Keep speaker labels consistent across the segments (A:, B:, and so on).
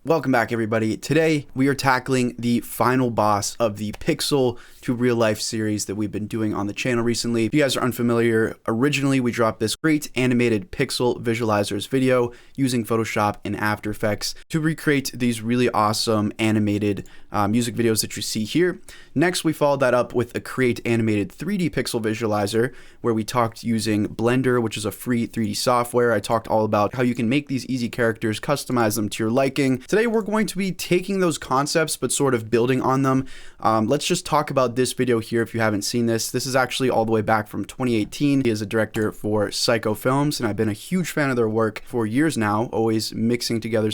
A: Welcome back, everybody. Today we are tackling the final boss of the Pixel to Real Life series that we've been doing on the channel recently. If you guys are unfamiliar, originally we dropped this great animated pixel visualizers video using Photoshop and After Effects to recreate these really awesome animated music videos that you see here. Next, we followed that up with a create animated 3D pixel visualizer where we talked using Blender, which is a free 3D software. I talked all about how you can make these easy characters, customize them to your liking. Today, we're going to be taking those concepts, but sort of building on them. Let's just talk about this video here if you haven't seen this. This is actually all the way back from 2018. He is a director for Psycho Films, and I've been a huge fan of their work for years now, always mixing together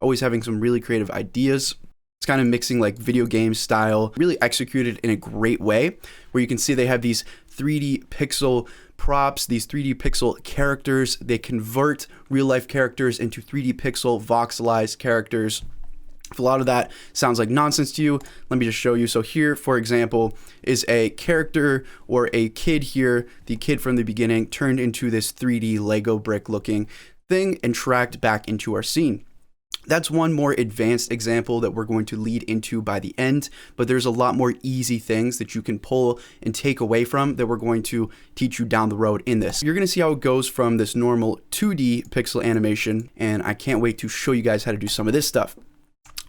A: always having some really creative ideas. It's kind of mixing like video game style, really executed in a great way, where you can see they have these 3D pixel props, these 3D pixel characters. They convert real life characters into 3D pixel voxelized characters. If a lot of that sounds like nonsense to you, let me just show you. So here, for example, is a character or a kid here, the kid from the beginning turned into this 3D Lego brick looking thing and tracked back into our scene. That's one more advanced example that we're going to lead into by the end, but there's a lot more easy things that you can pull and take away from that we're going to teach you down the road in this. You're going to see how it goes from this normal 2D pixel animation, and I can't wait to show you guys how to do some of this stuff.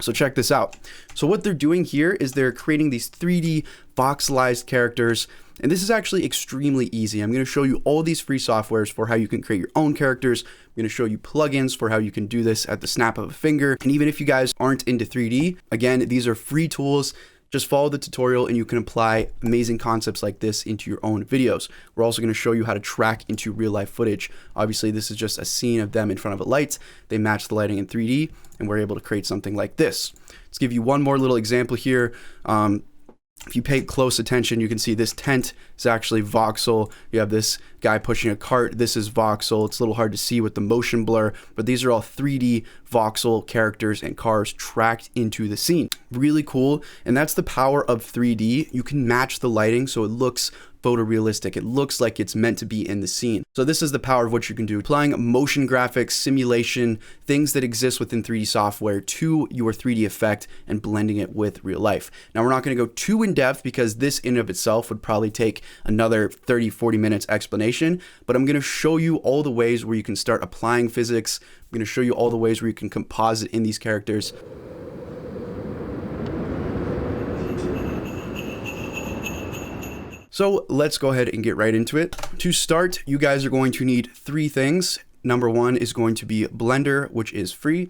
A: So check this out. So what they're doing here is they're creating these 3D voxelized characters, and this is actually extremely easy. I'm going to show you all these free softwares for how you can create your own characters. I'm going to show you plugins for how you can do this at the snap of a finger. And even if you guys aren't into 3D, again, these are free tools. Just follow the tutorial and you can apply amazing concepts like this into your own videos. We're also going to show you how to track into real life footage. Obviously, this is just a scene of them in front of a light. They match the lighting in 3D and we're able to create something like this. Let's give you one more little example here. If you pay close attention, you can see this tent is actually voxel. You have this guy pushing a cart. This is voxel. It's a little hard to see with the motion blur, but these are all 3D voxel characters and cars tracked into the scene. Really cool. And that's the power of 3D. You can match the lighting so it looks photorealistic. It looks like it's meant to be in the scene. So this is the power of what you can do. Applying motion graphics, simulation, things that exist within 3D software to your 3D effect and blending it with real life. Now we're not going to go too in depth because this in and of itself would probably take another 30-40 minutes explanation, but I'm going to show you all the ways where you can start applying physics. I'm going to show you all the ways where you can composite in these characters. So let's go ahead and get right into it. To start, you guys are going to need three things. Number one is going to be Blender, which is free.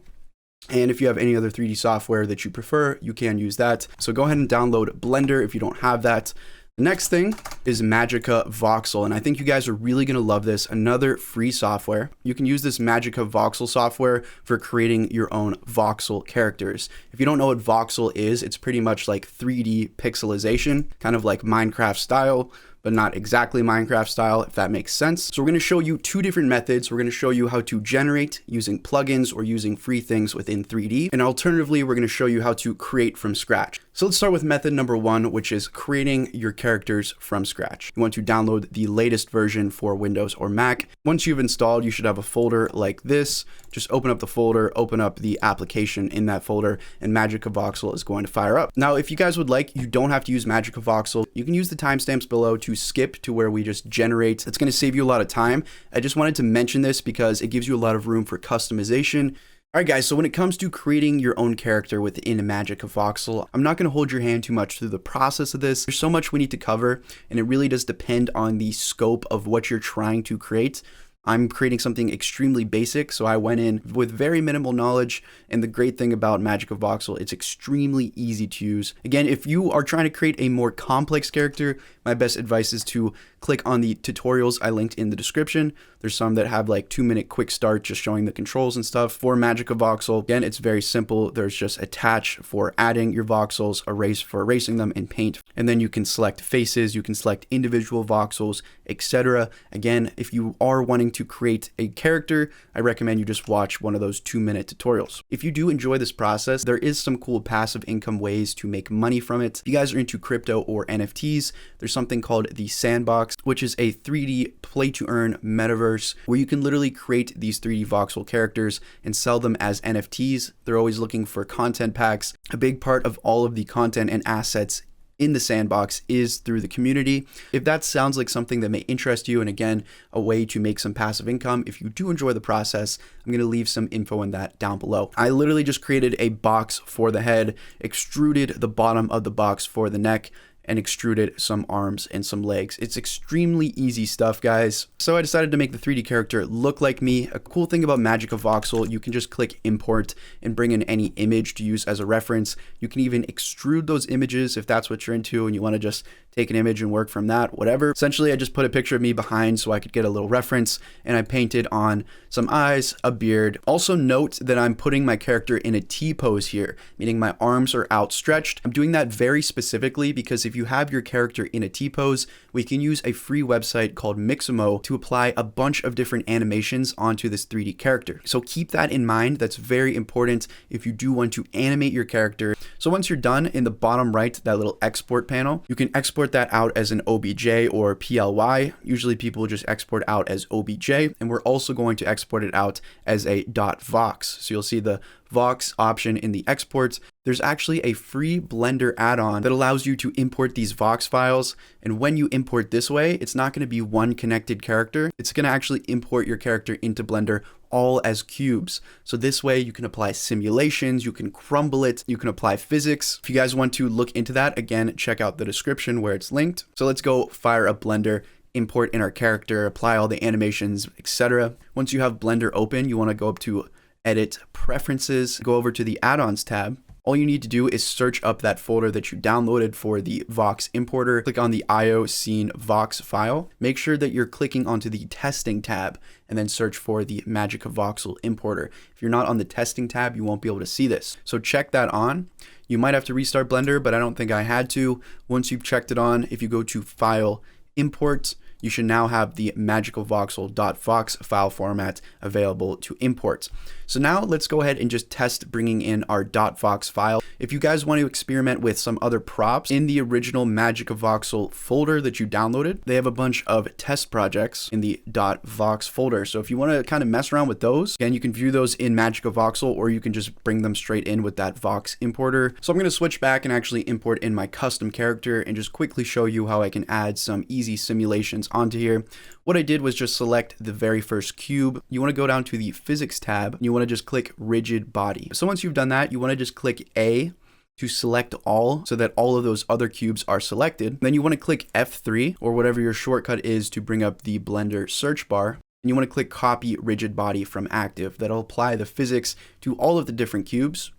A: And if you have any other 3D software that you prefer, you can use that. So go ahead and download Blender if you don't have that. The next thing is Magica Voxel, and I think you guys are really going to love this. Another free software. You can use this Magica Voxel software for creating your own voxel characters. If you don't know what voxel is, it's pretty much like 3D pixelization, kind of like Minecraft style, but not exactly Minecraft style, if that makes sense. So we're going to show you two different methods. We're going to show you how to generate using plugins or using free things within 3D. And alternatively, we're going to show you how to create from scratch. So let's start with method number one, which is creating your characters from scratch. You want to download the latest version for Windows or Mac. Once you've installed, you should have a folder like this. Just open up the folder, open up the application in that folder, and Magica Voxel is going to fire up. Now, if you guys would like, you don't have to use Magica Voxel. You can use the timestamps below to skip to where we just generate. It's going to save you a lot of time. I just wanted to mention this because it gives you a lot of room for customization. All right, guys, so when it comes to creating your own character within Magica Voxel, I'm not going to hold your hand too much through the process of this. There's so much we need to cover, and it really does depend on the scope of what you're trying to create. I'm creating something extremely basic, so I went in with very minimal knowledge, and the great thing about Magica Voxel, it's extremely easy to use. Again, if you are trying to create a more complex character, my best advice is to click on the tutorials I linked in the description. There's some that have like 2-minute quick start just showing the controls and stuff. For Magica Voxel, again, it's very simple. There's just attach for adding your voxels, erase for erasing them in Paint, and then you can select faces, you can select individual voxels, etc. Again, if you are wanting to create a character, I recommend you just watch one of those 2-minute tutorials. If you do enjoy this process, there is some cool passive income ways to make money from it. If you guys are into crypto or NFTs, there's something called the Sandbox, which is a 3D play-to-earn metaverse where you can literally create these 3D voxel characters and sell them as NFTs. They're always looking for content packs. A big part of all of the content and assets in the Sandbox is through the community. If that sounds like something that may interest you, and again, a way to make some passive income, if you do enjoy the process, I'm going to leave some info on that down below. I literally just created a box for the head, extruded the bottom of the box for the neck, and extruded some arms and some legs. It's extremely easy stuff, guys. So I decided to make the 3D character look like me. A cool thing about Magica Voxel, you can just click import and bring in any image to use as a reference. You can even extrude those images if that's what you're into and you want to just take an image and work from that, whatever. Essentially, I just put a picture of me behind so I could get a little reference, and I painted on some eyes, a beard. Also note that I'm putting my character in a T pose here, meaning my arms are outstretched. I'm doing that very specifically because if you have your character in a T pose, we can use a free website called Mixamo to apply a bunch of different animations onto this 3D character. So keep that in mind. That's very important if you do want to animate your character. So once you're done, in the bottom right, that little export panel, you can export that out as an OBJ or PLY. Usually people just export out as OBJ, and we're also going to export it out as a .vox. So you'll see the Vox option in the exports. There's actually a free Blender add-on that allows you to import these Vox files. And when you import this way, it's not going to be one connected character. It's going to actually import your character into Blender all as cubes. So this way you can apply simulations, you can crumble it, you can apply physics. If you guys want to look into that, again, check out the description where it's linked. So let's go fire up Blender, import in our character, apply all the animations, etc. Once you have Blender open, you want to go up to Edit Preferences, go over to the Add-ons tab. All you need to do is search up that folder that you downloaded for the Vox importer. Click on the IO scene Vox file. Make sure that you're clicking onto the testing tab and then search for the Magica Voxel importer. If you're not on the testing tab, you won't be able to see this. So check that on. You might have to restart Blender, but I don't think I had to. Once you've checked it on, if you go to File, Import, you should now have the Magica Voxel .vox file format available to import. So now let's go ahead and just test bringing in our .vox file. If you guys want to experiment with some other props, in the original Magica Voxel folder that you downloaded, they have a bunch of test projects in the .vox folder. So if you want to kind of mess around with those, again, you can view those in Magica Voxel, or you can just bring them straight in with that Vox importer. So I'm going to switch back and actually import in my custom character and just quickly show you how I can add some easy simulations onto here. What I did was just select the very first cube. You want to go down to the physics tab and you want to just click rigid body. So once you've done that, you want to just click A to select all so that all of those other cubes are selected. Then you want to click F3 or whatever your shortcut is to bring up the Blender search bar. And you want to click copy rigid body from active. That'll apply the physics to all of the different cubes.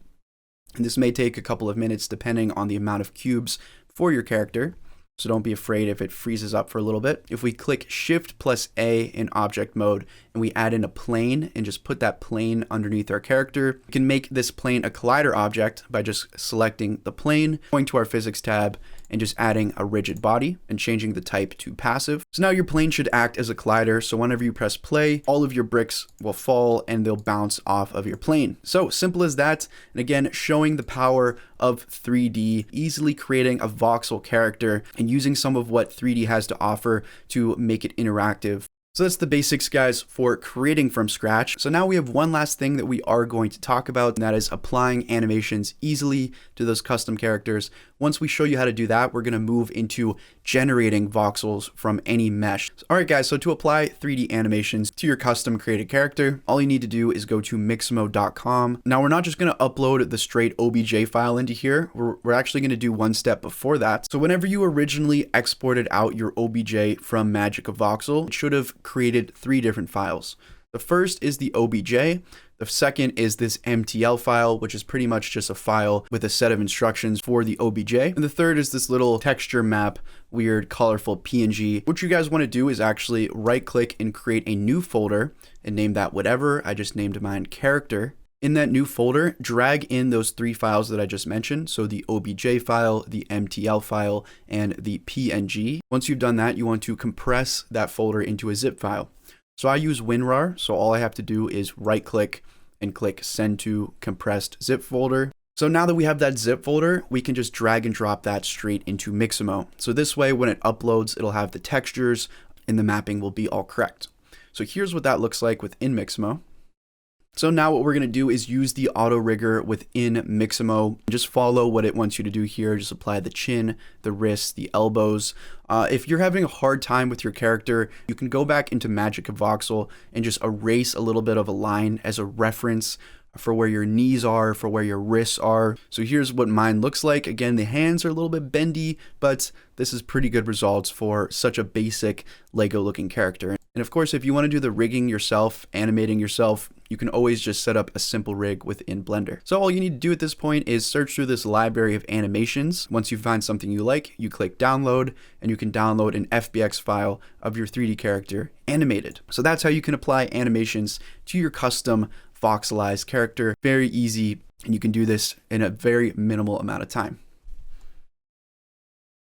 A: And this may take a couple of minutes depending on the amount of cubes for your character. So don't be afraid if it freezes up for a little bit. If we click Shift plus A in object mode and we add in a plane and just put that plane underneath our character, we can make this plane a collider object by just selecting the plane, going to our physics tab, and just adding a rigid body and changing the type to passive. So now your plane should act as a collider. So whenever you press play, all of your bricks will fall and they'll bounce off of your plane. So simple as that. And again, showing the power of 3D, easily creating a voxel character and using some of what 3D has to offer to make it interactive. So that's the basics, guys, for creating from scratch. So now we have one last thing that we are going to talk about, and that is applying animations easily to those custom characters. Once we show you how to do that, we're going to move into generating voxels from any mesh. All right, guys, so to apply 3D animations to your custom created character, all you need to do is go to mixamo.com. Now, we're not just going to upload the straight OBJ file into here. We're actually going to do one step before that. So whenever you originally exported out your OBJ from Magica Voxel, it should have created 3 different files. The first is the OBJ. The second is this MTL file, which is pretty much just a file with a set of instructions for the OBJ. And the third is this little texture map, weird, colorful PNG. What you guys want to do is actually right click and create a new folder and name that whatever. I just named mine character. In that new folder, drag in those 3 files that I just mentioned. So the OBJ file, the MTL file, and the PNG. Once you've done that, you want to compress that folder into a zip file. So I use WinRAR, so all I have to do is right click and click send to compressed zip folder. So now that we have that zip folder, we can just drag and drop that straight into Mixamo. So this way, when it uploads, it'll have the textures and the mapping will be all correct. So here's what that looks like within Mixamo. So now what we're going to do is use the auto rigger within Mixamo. Just follow what it wants you to do here. Just apply the chin, the wrists, the elbows. If you're having a hard time with your character, you can go back into Magica Voxel and just erase a little bit of a line as a reference for where your knees are, for where your wrists are. So here's what mine looks like. Again, the hands are a little bit bendy, but this is pretty good results for such a basic Lego looking character. And of course, if you want to do the rigging yourself, animating yourself, you can always just set up a simple rig within Blender. So all you need to do at this point is search through this library of animations. Once you find something you like, you click download and you can download an FBX file of your 3D character animated. So that's how you can apply animations to your custom voxelized character. Very easy, and you can do this in a very minimal amount of time.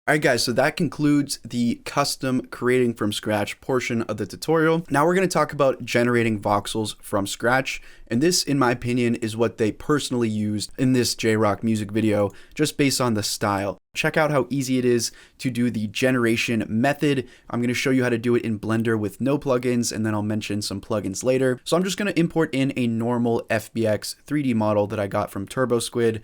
A: All right, guys, so that concludes the custom creating from scratch portion of the tutorial. Now we're going to talk about generating voxels from scratch. And this, in my opinion, is what they personally used in this J-Rock music video, just based on the style. Check out how easy it is to do the generation method. I'm going to show you how to do it in Blender with no plugins, and then I'll mention some plugins later. So I'm just going to import in a normal FBX 3D model that I got from TurboSquid.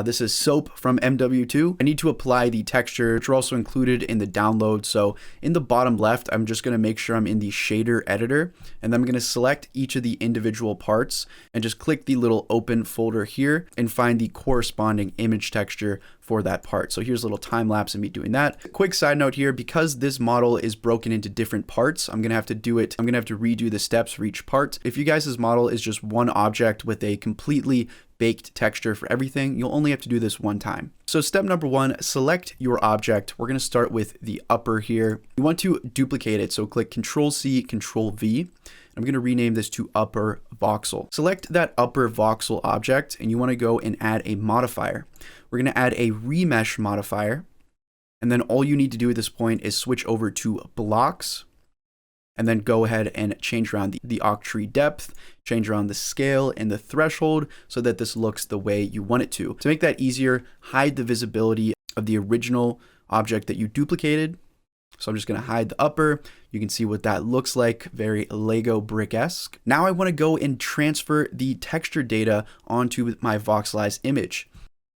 A: This is Soap from MW2. I need to apply the texture, which are also included in the download. So in the bottom left, I'm just going to make sure I'm in the shader editor, and then I'm going to select each of the individual parts and just click the little open folder here and find the corresponding image texture for that part. So here's a little time lapse of me doing that. Quick side note here, because this model is broken into different parts, I'm going to have to redo the steps for each part. If you guys' model is just one object with a completely baked texture for everything, you'll only have to do this one time. So step number one, select your object. We're going to start with the upper here. You want to duplicate it. So click Control C, Control V. I'm going to rename this to upper voxel. Select that upper voxel object, and you want to go and add a modifier. We're going to add a remesh modifier. And then all you need to do at this point is switch over to blocks, and then go ahead and change around the octree depth, change around the scale and the threshold so that this looks the way you want it to. To make that easier, hide the visibility of the original object that you duplicated. So I'm just going to hide the upper. You can see what that looks like, very Lego brick-esque. Now I want to go and transfer the texture data onto my voxelized image.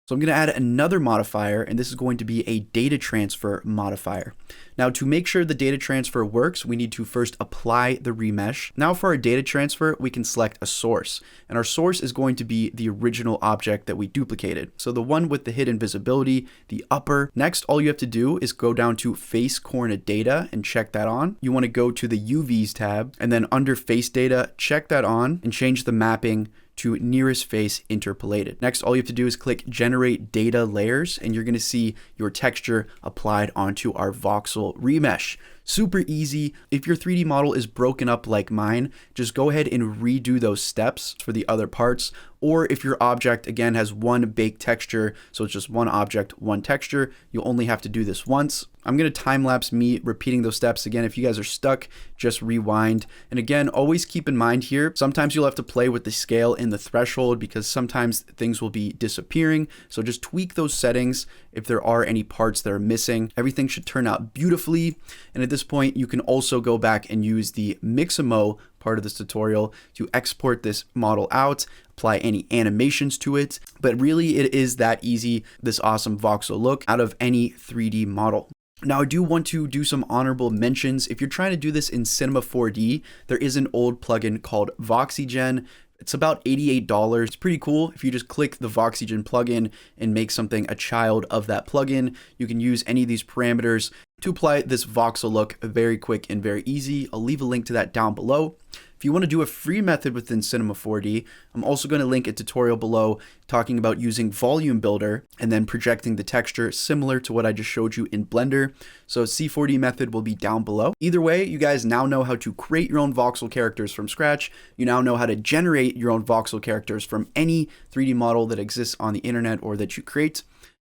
A: So I'm going to add another modifier, and this is going to be a data transfer modifier. Now, to make sure the data transfer works, we need to first apply the remesh. Now for our data transfer, we can select a source, and our source is going to be the original object that we duplicated. So the one with the hidden visibility, the upper. Next, all you have to do is go down to face coordinate data and check that on. You want to go to the UVs tab, and then under face data, check that on and change the mapping to nearest face interpolated. Next, all you have to do is click generate data layers, and you're going to see your texture applied onto our voxel remesh. Super easy. If your 3D model is broken up like mine, just go ahead and redo those steps for the other parts. Or if your object, again, has one baked texture, so it's just one object, one texture, you'll only have to do this once. I'm going to time lapse me repeating those steps again. If you guys are stuck, just rewind. And again, always keep in mind here, sometimes you'll have to play with the scale and the threshold because sometimes things will be disappearing. So just tweak those settings if there are any parts that are missing. Everything should turn out beautifully. And at this point, you can also go back and use the Mixamo part of this tutorial to export this model out, apply any animations to it. But really, it is that easy, this awesome voxel look out of any 3D model. Now, I do want to do some honorable mentions. If you're trying to do this in Cinema 4D, there is an old plugin called Voxygen. It's about $88. It's pretty cool. If you just click the Voxygen plugin and make something a child of that plugin, you can use any of these parameters to apply this voxel look very quick and very easy. I'll leave a link to that down below. If you want to do a free method within Cinema 4D, I'm also going to link a tutorial below talking about using Volume Builder and then projecting the texture similar to what I just showed you in Blender. So C4D method will be down below. Either way, you guys now know how to create your own voxel characters from scratch. You now know how to generate your own voxel characters from any 3D model that exists on the internet or that you create.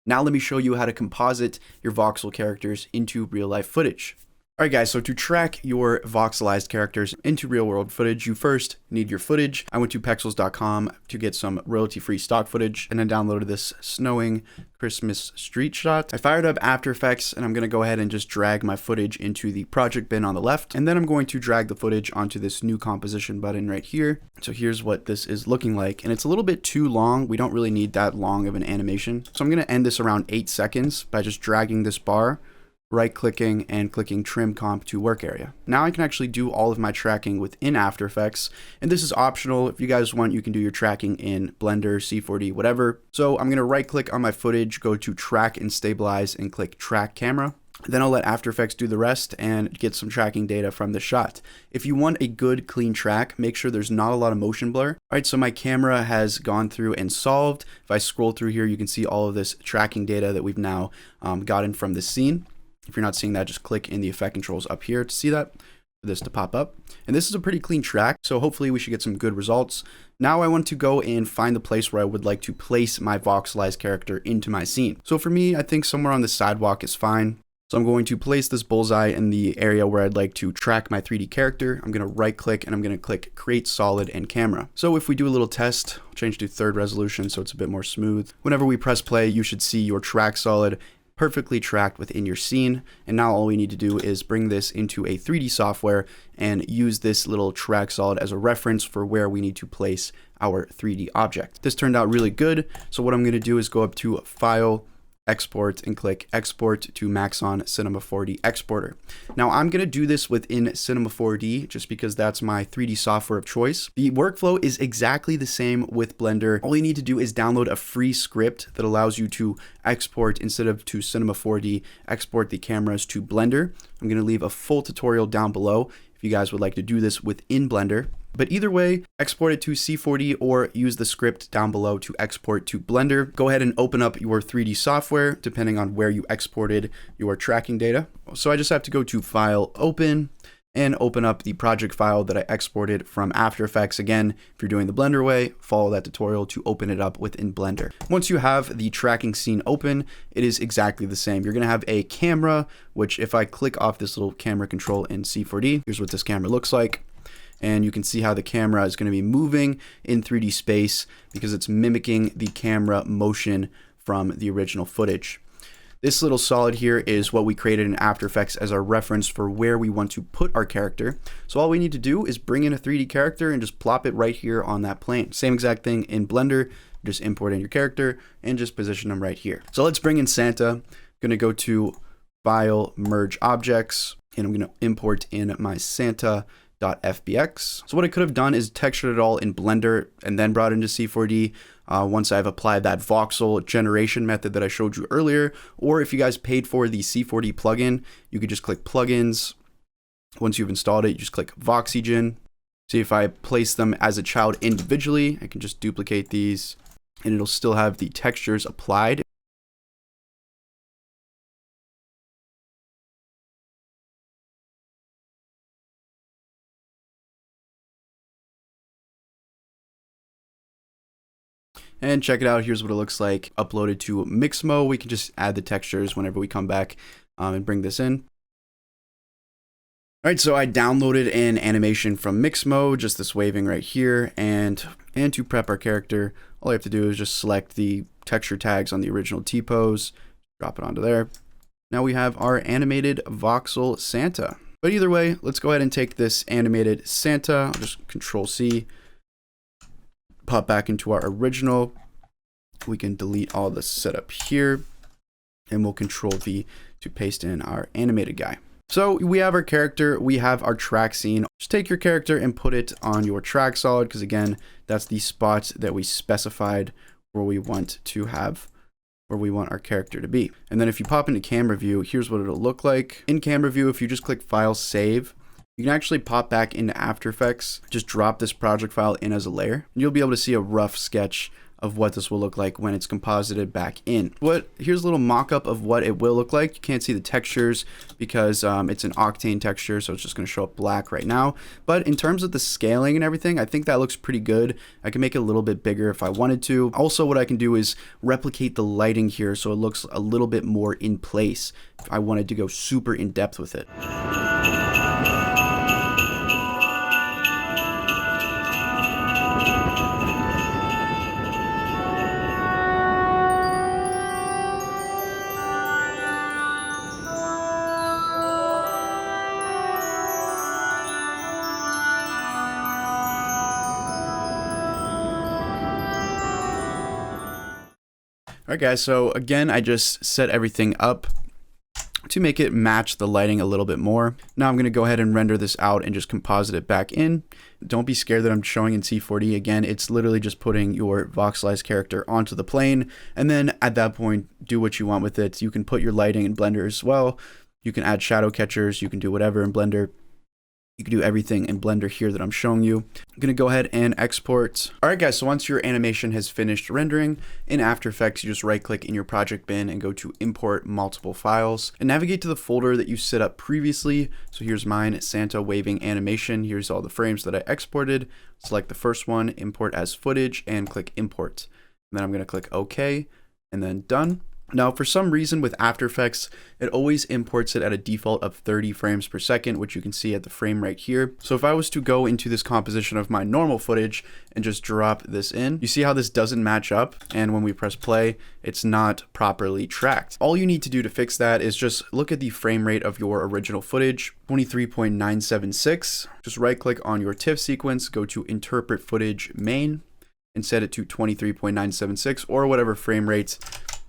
A: Now let me show you how to composite your voxel characters into real life footage. Alright guys, so to track your voxelized characters into real world footage, you first need your footage. I went to pexels.com to get some royalty-free stock footage and then downloaded this snowing Christmas street shot. I fired up After Effects and I'm going to go ahead and just drag my footage into the project bin on the left. And then I'm going to drag the footage onto this new composition button right here. So here's what this is looking like. And it's a little bit too long. We don't really need that long of an animation. So I'm going to end this around 8 seconds by just dragging this bar, right-clicking and clicking trim comp to work area. Now I can actually do all of my tracking within After Effects, and this is optional. If you guys want, you can do your tracking in Blender, C4D, whatever. So I'm going to right-click on my footage, go to Track and Stabilize, and click Track Camera. Then I'll let After Effects do the rest and get some tracking data from the shot. If you want a good, clean track, make sure there's not a lot of motion blur. All right, so my camera has gone through and solved. If I scroll through here, you can see all of this tracking data that we've now gotten from this scene. If you're not seeing that, just click in the effect controls up here to see that, for this to pop up. And this is a pretty clean track, so hopefully we should get some good results. Now I want to go and find the place where I would like to place my voxelized character into my scene. So for me, I think somewhere on the sidewalk is fine. So I'm going to place this bullseye in the area where I'd like to track my 3D character. I'm going to right click and I'm going to click Create Solid and Camera. So if we do a little test, I'll change to 3rd resolution so it's a bit more smooth. Whenever we press play, you should see your track solid perfectly tracked within your scene. And now all we need to do is bring this into a 3D software and use this little track solid as a reference for where we need to place our 3D object. This turned out really good. So what I'm going to do is go up to File, Export, and click Export to Maxon Cinema 4D Exporter. Now I'm going to do this within Cinema 4D just because that's my 3D software of choice. The workflow is exactly the same with Blender. All you need to do is download a free script that allows you to export, instead of to Cinema 4D, export the cameras to Blender. I'm going to leave a full tutorial down below if you guys would like to do this within Blender. But either way, export it to C4D or use the script down below to export to Blender. Go ahead and open up your 3D software depending on where you exported your tracking data. So I just have to go to File, Open, and open up the project file that I exported from After Effects. Again, if you're doing the Blender way, follow that tutorial to open it up within Blender. Once you have the tracking scene open, it is exactly the same. You're gonna have a camera, which if I click off this little camera control in C4D, here's what this camera looks like. And you can see how the camera is going to be moving in 3D space because it's mimicking the camera motion from the original footage. This little solid here is what we created in After Effects as our reference for where we want to put our character. So all we need to do is bring in a 3D character and just plop it right here on that plane. Same exact thing in Blender. Just import in your character and just position them right here. So let's bring in Santa. I'm going to go to File, Merge Objects, and I'm going to import in my Santa.fbx. So what I could have done is textured it all in Blender and then brought it into C4D once I've applied that voxel generation method that I showed you earlier. Or if you guys paid for the C4D plugin, you could just click Plugins. Once you've installed it, you just click Voxygen. See, if I place them as a child individually, I can just duplicate these and it'll still have the textures applied. And check it out, here's what it looks like uploaded to Mixmo. We can just add the textures whenever we come back and bring this in. All right, so I downloaded an animation from Mixmo, just this waving right here. And to prep our character, all I have to do is just select the texture tags on the original T-pose, drop it onto there. Now we have our animated voxel Santa. But either way, let's go ahead and take this animated Santa. I'll just Control-C. Pop back into our original. We can delete all the setup here and we'll Control-V to paste in our animated guy. So we have our character, we have our track scene. Just take your character and put it on your track solid because again, that's the spot that we specified where we want to have, where we want our character to be. And then if you pop into camera view, here's what it'll look like. In camera view, if you just click File, Save, you can actually pop back into After Effects, just drop this project file in as a layer, and you'll be able to see a rough sketch of what this will look like when it's composited back in. Here's a little mock-up of what it will look like. You can't see the textures because it's an octane texture, so it's just going to show up black right now. But in terms of the scaling and everything, I think that looks pretty good. I can make it a little bit bigger if I wanted to. Also, what I can do is replicate the lighting here so it looks a little bit more in place if I wanted to go super in depth with it. Alright guys, so again, I just set everything up to make it match the lighting a little bit more. Now I'm going to go ahead and render this out and just composite it back in. Don't be scared that I'm showing in C4D. Again, it's literally just putting your voxelized character onto the plane, and then at that point, do what you want with it. You can put your lighting in Blender as well. You can add shadow catchers. You can do whatever in Blender. You can do everything in Blender here that I'm showing you. I'm going to go ahead and export. All right, guys, so once your animation has finished rendering, in After Effects, you just right click in your project bin and go to import multiple files and navigate to the folder that you set up previously. So here's mine, Santa waving animation. Here's all the frames that I exported. Select the first one, import as footage, and click import. And then I'm going to click OK and then done. Now, for some reason with After Effects, it always imports it at a default of 30 frames per second, which you can see at the frame right here. So if I was to go into this composition of my normal footage and just drop this in, you see how this doesn't match up? And when we press play, it's not properly tracked. All you need to do to fix that is just look at the frame rate of your original footage, 23.976. Just right click on your TIFF sequence, go to Interpret Footage Main, and set it to 23.976 or whatever frame rate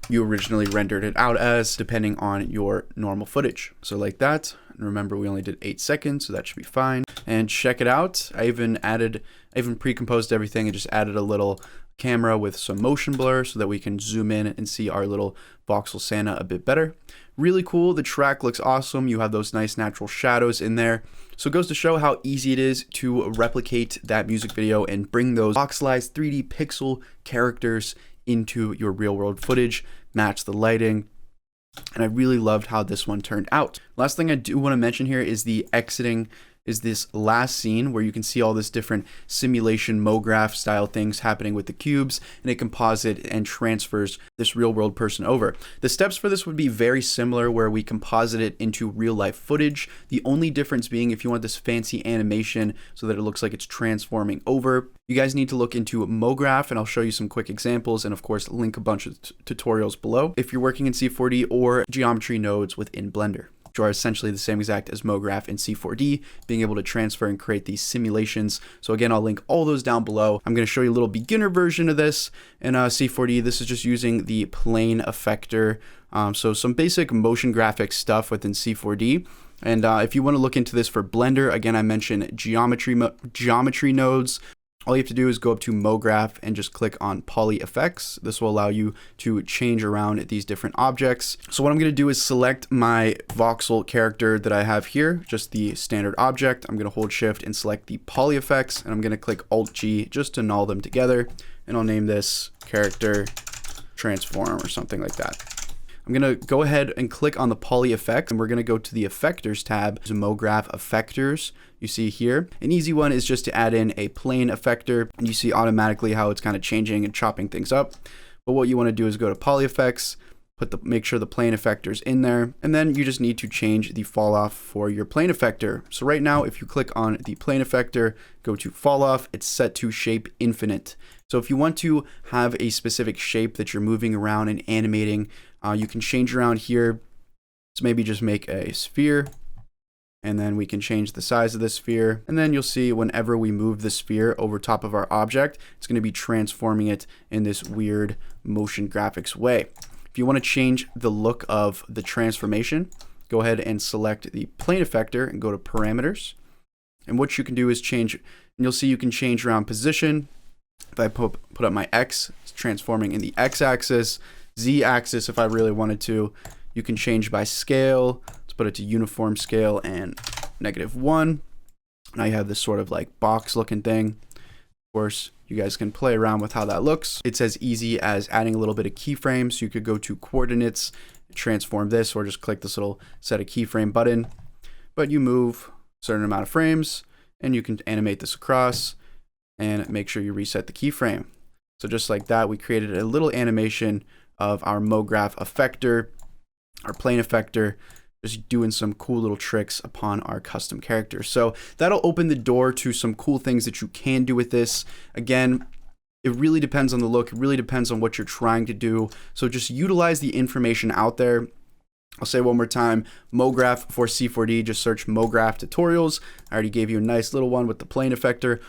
A: you originally rendered it out as, depending on your normal footage. So like that. And remember, we only did 8 seconds, so that should be fine. And check it out. I even pre-composed everything and just added a little camera with some motion blur so that we can zoom in and see our little voxel Santa a bit better. Really cool. The track looks awesome. You have those nice natural shadows in there. So it goes to show how easy it is to replicate that music video and bring those voxelized 3D pixel characters into your real world footage, match the lighting, and I really loved how this one turned out. Last thing I do want to mention here is the exiting, is this last scene where you can see all this different simulation Mograph style things happening with the cubes, and it composite and transfers this real world person over. The steps for this would be very similar, where we composite it into real life footage. The only difference being if you want this fancy animation so that it looks like it's transforming over, you guys need to look into Mograph, and I'll show you some quick examples, and of course link a bunch of tutorials below if you're working in C4D or geometry nodes within Blender, which are essentially the same exact as Mograph and C4D, being able to transfer and create these simulations. So again, I'll link all those down below. I'm going to show you a little beginner version of this in C4D. This is just using the plane effector. So some basic motion graphics stuff within C4D. And if you want to look into this for Blender, again, I mentioned geometry nodes. All you have to do is go up to Mograph and just click on Poly Effects. This will allow you to change around these different objects. So what I'm going to do is select my voxel character that I have here, just the standard object. I'm going to hold Shift and select the Poly Effects, and I'm going to click Alt G just to null them together. And I'll name this character transform or something like that. I'm going to go ahead and click on the poly effect, and we're going to go to the effectors tab. There's a Mograph effectors you see here. An easy one is just to add in a plane effector, and you see automatically how it's kind of changing and chopping things up. But what you want to do is go to poly effects, make sure the plane effector's in there, and then you just need to change the fall off for your plane effector. So right now, if you click on the plane effector, go to fall off, it's set to shape infinite. So if you want to have a specific shape that you're moving around and animating, you can change around here. So maybe just make a sphere, and then we can change the size of the sphere. And then you'll see whenever we move the sphere over top of our object, it's going to be transforming it in this weird motion graphics way. If you want to change the look of the transformation, go ahead and select the plane effector and go to parameters. And what you can do is change, and you'll see you can change around position. If I put up my X, it's transforming in the X axis, Z axis if I really wanted to. You can change by scale. Let's put it to uniform scale and -1. Now you have this sort of like box looking thing. course, you guys can play around with how that looks. It's as easy as adding a little bit of keyframes. So you could go to coordinates, transform this, or just click this little set a keyframe button. But you move a certain amount of frames and you can animate this across and make sure you reset the keyframe. So just like that, we created a little animation of our Mograph effector, our plane effector, just doing some cool little tricks upon our custom character. So that'll open the door to some cool things that you can do with this. Again, it really depends on the look. It really depends on what you're trying to do. So just utilize the information out there. I'll say one more time, Mograph for C4D, just search Mograph tutorials. I already gave you a nice little one with the plane effector,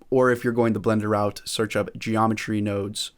A: or if you're going the Blender route, search up geometry nodes.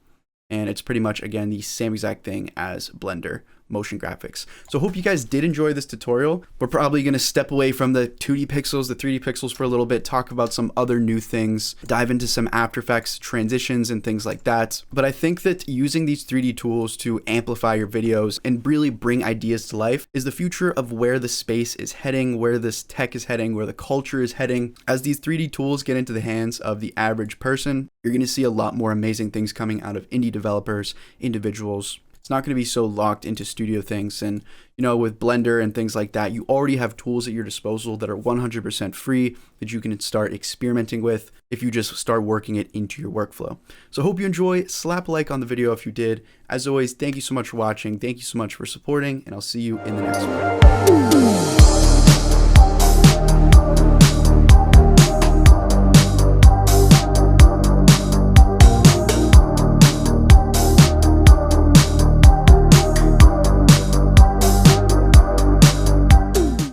A: And it's pretty much, again, the same exact thing as Blender motion graphics. So hope you guys did enjoy this tutorial. We're probably going to step away from the 2D pixels, the 3D pixels for a little bit, talk about some other new things, dive into some After Effects transitions and things like that. But I think that using these 3D tools to amplify your videos and really bring ideas to life is the future of where the space is heading, where this tech is heading, where the culture is heading. As these 3D tools get into the hands of the average person, you're going to see a lot more amazing things coming out of indie developers, individuals. It's not going to be so locked into studio things. And, you know, with Blender and things like that, you already have tools at your disposal that are 100% free that you can start experimenting with if you just start working it into your workflow. So hope you enjoy. Slap a like on the video if you did. As always, thank you so much for watching. Thank you so much for supporting, and I'll see you in the next one.